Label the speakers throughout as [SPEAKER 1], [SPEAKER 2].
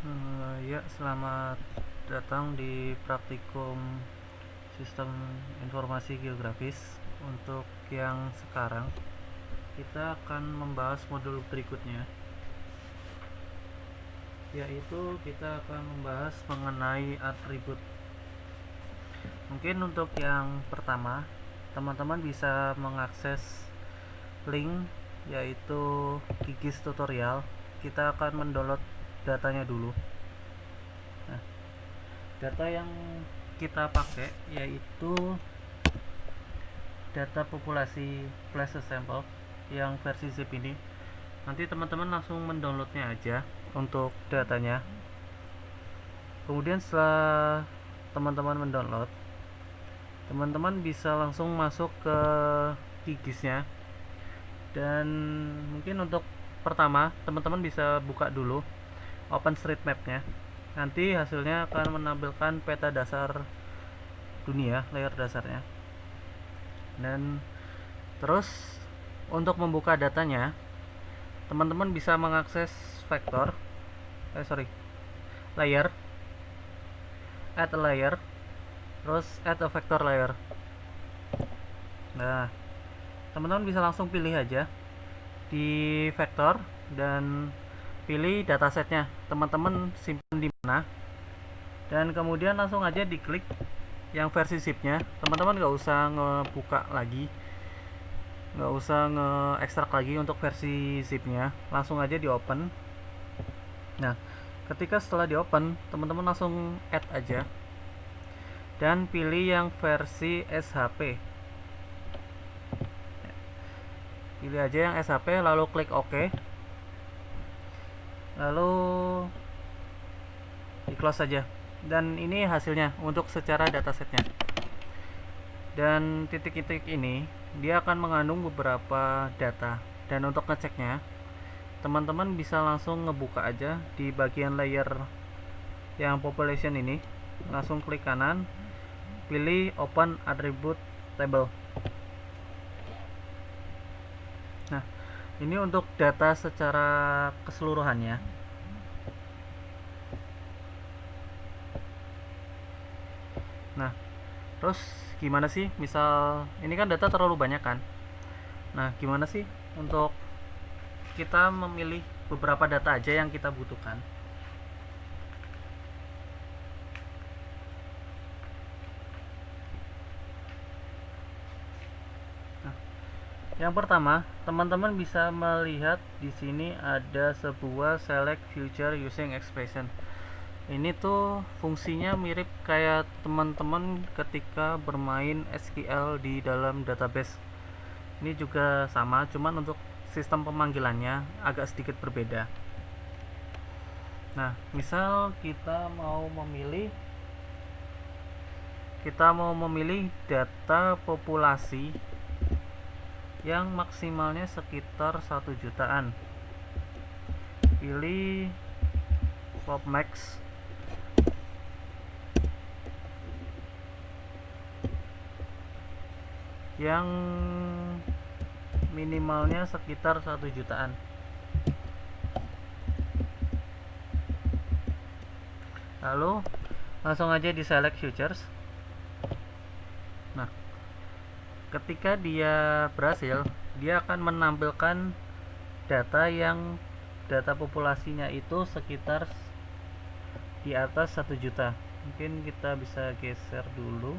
[SPEAKER 1] Ya, selamat datang di praktikum Sistem Informasi Geografis. Untuk yang sekarang, kita akan membahas modul berikutnya, yaitu kita akan membahas mengenai atribut. Mungkin untuk yang pertama, teman-teman bisa mengakses link, yaitu Gigis Tutorial. Kita akan mendownload datanya dulu. Nah, data yang kita pakai yaitu data populasi flash sample yang versi zip ini. Nanti teman-teman langsung mendownloadnya aja untuk datanya. Kemudian setelah teman-teman mendownload, teman-teman bisa langsung masuk ke gigisnya. Dan mungkin untuk pertama, teman-teman bisa buka dulu OpenStreetMap-nya. Nanti hasilnya akan menampilkan peta dasar dunia, layer dasarnya. Dan terus untuk membuka datanya, teman-teman bisa mengakses vektor, layer, add a layer, terus add a vector layer. Nah, teman-teman bisa langsung pilih aja di vektor dan pilih datasetnya teman-teman simpan di mana, dan kemudian langsung aja diklik yang versi zipnya. Teman-teman nggak usah ngebuka lagi, nggak usah nge-extract lagi untuk versi zipnya, langsung aja di open. Nah, ketika setelah di open, teman-teman langsung add aja dan pilih yang versi SHP. Pilih aja yang SHP, lalu klik OK, lalu di close saja. Dan ini hasilnya untuk secara datasetnya. Dan titik-titik ini dia akan mengandung beberapa data, dan untuk ngeceknya teman-teman bisa langsung ngebuka aja di bagian layer yang population ini. Langsung klik kanan, pilih open attribute table. Nah, ini untuk data secara keseluruhannya. Nah, terus gimana sih, misal ini kan data terlalu banyak kan. Nah, gimana sih untuk kita memilih beberapa data aja yang kita butuhkan? Nah, yang pertama, teman-teman bisa melihat di sini ada sebuah select future using expression. Ini tuh fungsinya mirip kayak teman-teman ketika bermain SQL di dalam database. Ini juga sama, cuman untuk sistem pemanggilannya agak sedikit berbeda. Nah, misal kita mau memilih data populasi yang maksimalnya sekitar 1 jutaan. Pilih PopMax. Yang minimalnya sekitar 1 jutaan. Lalu langsung aja di select futures. Nah, ketika dia berhasil, dia akan menampilkan data populasinya itu sekitar di atas 1 juta. Mungkin kita bisa geser dulu.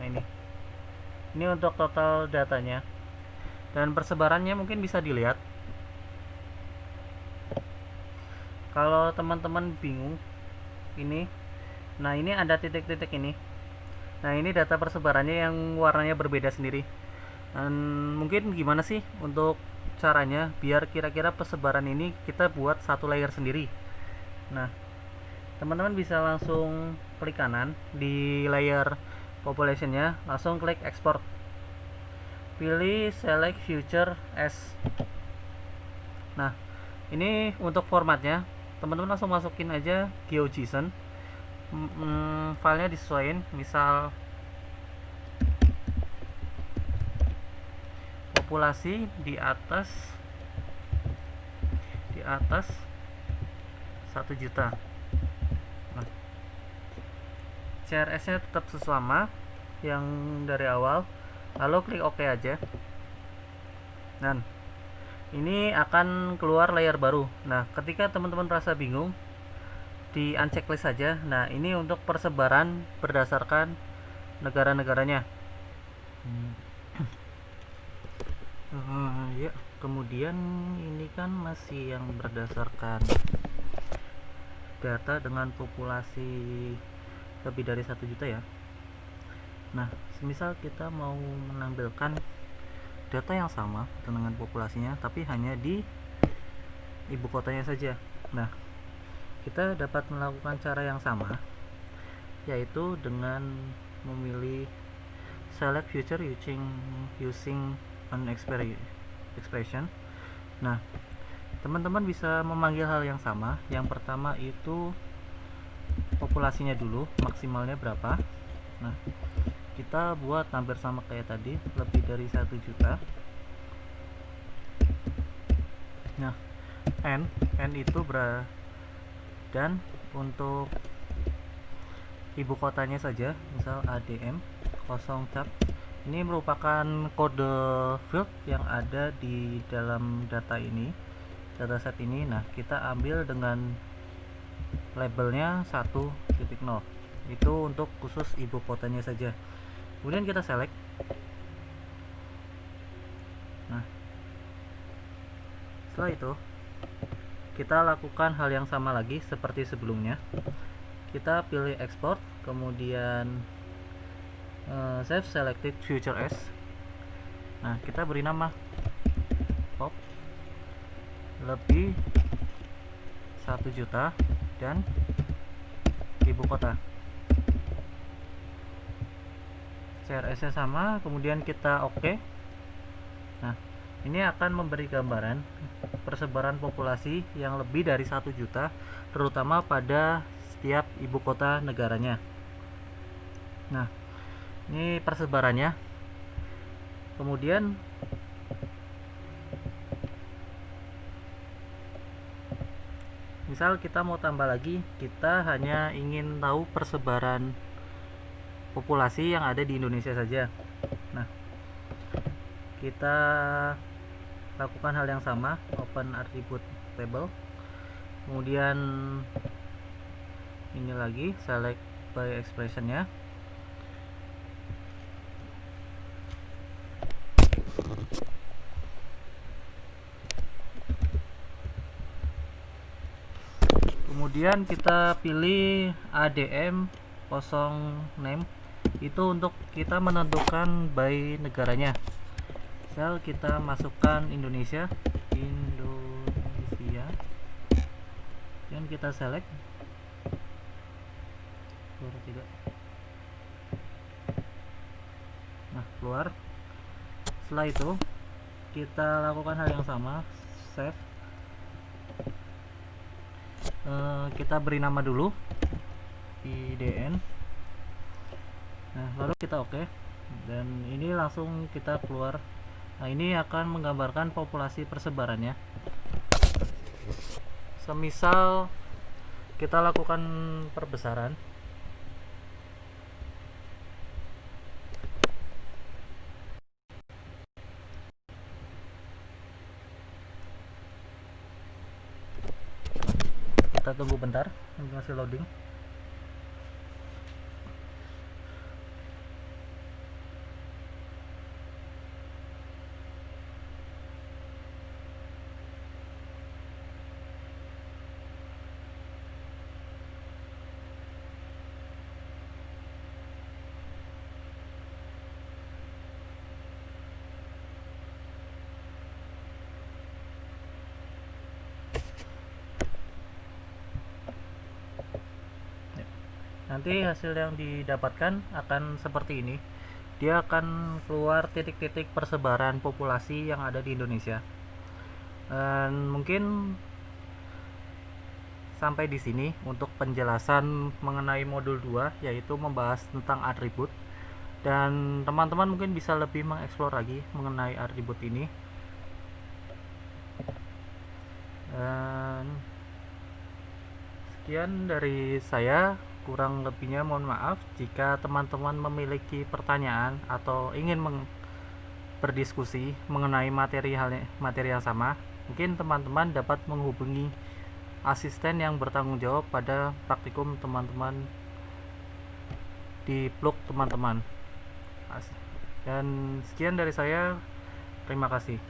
[SPEAKER 1] Nah, ini untuk total datanya, dan persebarannya mungkin bisa dilihat. Kalau teman-teman bingung ini, nah ini ada titik-titik ini. Nah, ini data persebarannya yang warnanya berbeda sendiri. Dan mungkin gimana sih untuk caranya biar kira-kira persebaran ini kita buat satu layer sendiri? Nah, teman-teman bisa langsung klik kanan di layer populationnya, langsung klik export, pilih select future as. Nah, ini untuk formatnya teman-teman langsung masukin aja GeoJSON. Filenya disesuaikan, misal populasi di atas 1 juta. Nah, CRS nya tetap sama yang dari awal, lalu klik OK aja. Dan ini akan keluar layar baru. Nah, ketika teman-teman merasa bingung, di unchecklist saja. Nah, ini untuk persebaran berdasarkan negara-negaranya. Ya, kemudian ini kan masih yang berdasarkan data dengan populasi lebih dari 1 juta ya. Nah, semisal kita mau menampilkan data yang sama dengan populasinya, tapi hanya di ibu kotanya saja. Nah, kita dapat melakukan cara yang sama, yaitu dengan memilih select future using an expression. Nah, teman-teman bisa memanggil hal yang sama. Yang pertama itu populasinya dulu, maksimalnya berapa. Nah, kita buat hampir sama kayak tadi, lebih dari 1 juta. Nah, N itu dan untuk ibu kotanya saja, misal ADM 0 tab. Ini merupakan kode field yang ada di dalam data ini, dataset ini. Nah, kita ambil dengan labelnya 1.0. Itu untuk khusus ibu kotanya saja. Kemudian kita select. Nah, setelah itu kita lakukan hal yang sama lagi seperti sebelumnya. Kita pilih export, kemudian save selected future as. Nah, kita beri nama pop lebih 1 juta dan ibu kota. CRS nya sama, kemudian kita OK. Nah, ini akan memberi gambaran persebaran populasi yang lebih dari 1 juta, terutama pada setiap ibu kota negaranya. Nah, ini persebarannya. Kemudian misal kita mau tambah lagi, kita hanya ingin tahu persebaran populasi yang ada di Indonesia saja. Nah, kita lakukan hal yang sama, open attribute table. Kemudian ini lagi select by expression nya. Kemudian kita pilih ADM 0 name, itu untuk kita menentukan by negaranya. Misal kita masukkan Indonesia dan kita select. Keluar tidak? Nah, keluar. Setelah itu kita lakukan hal yang sama, save. Kita beri nama dulu IDN. Nah, lalu kita OK, dan ini langsung kita keluar. Nah, ini akan menggambarkan populasi persebarannya. Semisal kita lakukan perbesaran, kita tunggu bentar, masih loading. Nanti hasil yang didapatkan akan seperti ini. Dia akan keluar titik-titik persebaran populasi yang ada di Indonesia. Dan mungkin sampai di sini untuk penjelasan mengenai modul 2, yaitu membahas tentang atribut. dan teman-teman mungkin bisa lebih mengeksplor lagi mengenai atribut ini. Dan sekian dari saya, kurang lebihnya mohon maaf. Jika teman-teman memiliki pertanyaan atau ingin berdiskusi mengenai materi yang sama, mungkin teman-teman dapat menghubungi asisten yang bertanggung jawab pada praktikum teman-teman di blog teman-teman. Dan sekian dari saya, terima kasih.